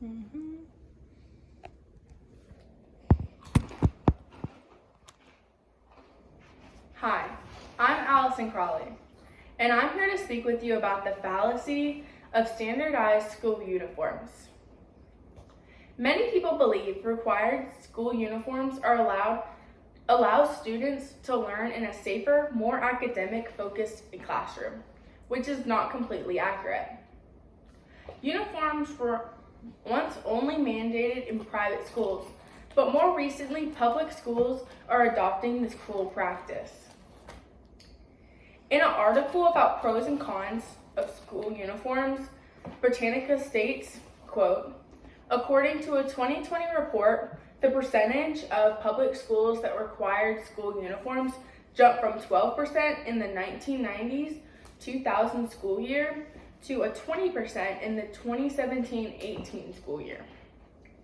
Mhm. Hi, I'm Allison Crawley, and I'm here to speak with you about the fallacy of standardized school uniforms. Many people believe required school uniforms allow students to learn in a safer, more academic-focused classroom, which is not completely accurate. Uniforms were once only mandated in private schools, but more recently, public schools are adopting this cruel practice. In an article about pros and cons of school uniforms, Britannica states, quote, according to a 2020 report, the percentage of public schools that required school uniforms jumped from 12% in the 1990s 2000 school year to a 20% in the 2017-18 school year,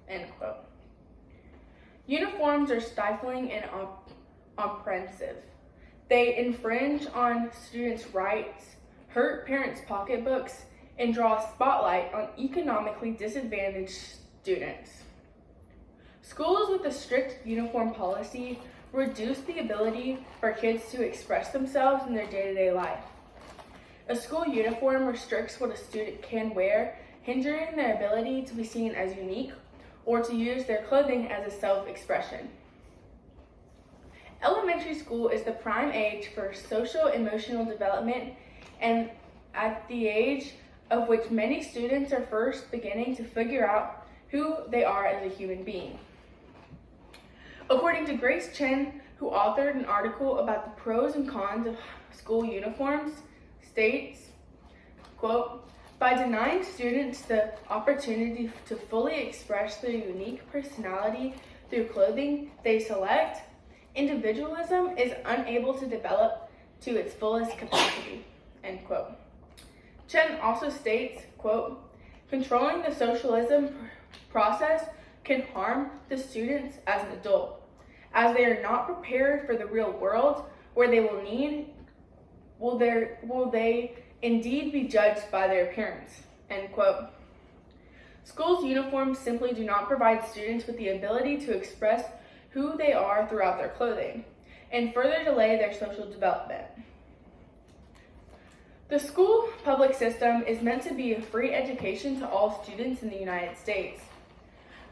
end quote. Uniforms are stifling and oppressive. They infringe on students' rights, hurt parents' pocketbooks, and draw a spotlight on economically disadvantaged students. Schools with a strict uniform policy reduce the ability for kids to express themselves in their day-to-day life. A school uniform restricts what a student can wear, hindering their ability to be seen as unique or to use their clothing as a self-expression. Elementary school is the prime age for social-emotional development, and at the age of which many students are first beginning to figure out who they are as a human being. According to Grace Chen, who authored an article about the pros and cons of school uniforms, states, quote, by denying students the opportunity to fully express their unique personality through clothing they select, individualism is unable to develop to its fullest capacity, end quote. Chen also states, quote, controlling the socialism process can harm the students as an adult, as they are not prepared for the real world where they will they indeed be judged by their appearance, end quote. Schools' uniforms simply do not provide students with the ability to express who they are throughout their clothing, and further delay their social development. The school public system is meant to be a free education to all students in the United States.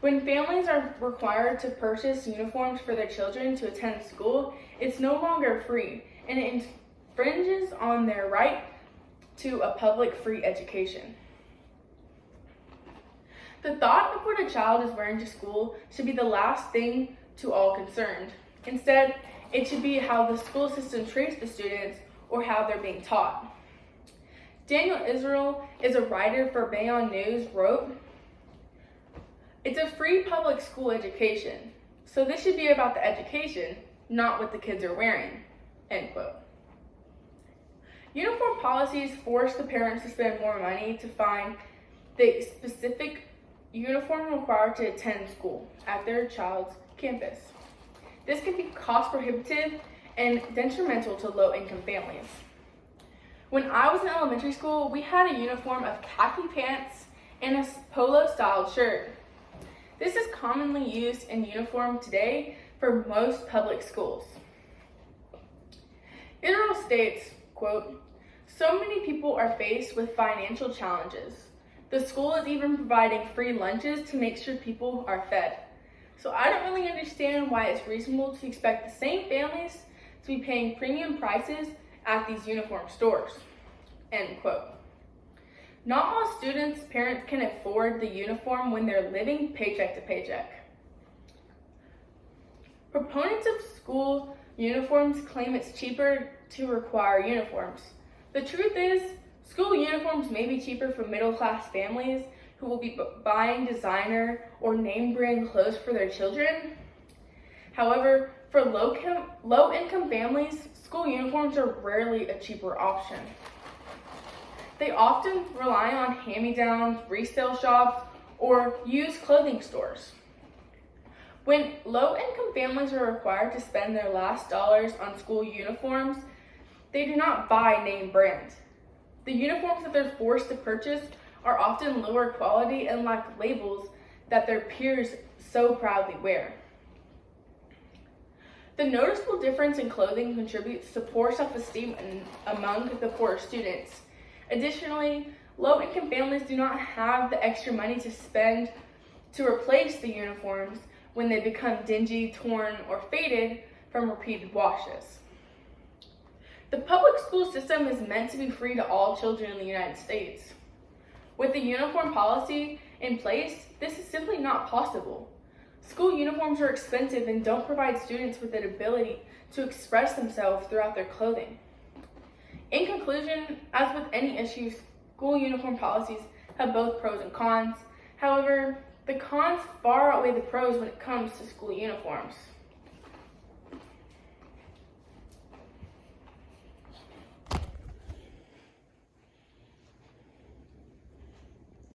When families are required to purchase uniforms for their children to attend school, it's no longer free, and it infringes on their right to a public free education. The thought of what a child is wearing to school should be the last thing to all concerned. Instead, it should be how the school system treats the students or how they're being taught. Daniel Israel is a writer for Bayonne News, wrote, it's a free public school education, so this should be about the education, not what the kids are wearing, end quote. Uniform policies force the parents to spend more money to find the specific uniform required to attend school at their child's campus. This can be cost prohibitive and detrimental to low-income families. When I was in elementary school, we had a uniform of khaki pants and a polo-styled shirt. This is commonly used in uniform today for most public schools. Israel states, quote, so many people are faced with financial challenges. The school is even providing free lunches to make sure people are fed. So I don't really understand why it's reasonable to expect the same families to be paying premium prices at these uniform stores, end quote. Not all students' parents can afford the uniform when they're living paycheck to paycheck. Proponents of school uniforms claim it's cheaper to require uniforms. The truth is, school uniforms may be cheaper for middle-class families who will be buying designer or name-brand clothes for their children. However, for low-income families, school uniforms are rarely a cheaper option. They often rely on hand-me-downs, resale shops, or used clothing stores. When low-income families are required to spend their last dollars on school uniforms, they do not buy name brand. The uniforms that they're forced to purchase are often lower quality and lack labels that their peers so proudly wear. The noticeable difference in clothing contributes to poor self-esteem among the poorer students. Additionally, low-income families do not have the extra money to spend to replace the uniforms when they become dingy, torn, or faded from repeated washes. The public school system is meant to be free to all children in the United States. With the uniform policy in place, this is simply not possible. School uniforms are expensive and don't provide students with the ability to express themselves throughout their clothing. In conclusion, as with any issue, school uniform policies have both pros and cons. However, the cons far outweigh the pros when it comes to school uniforms.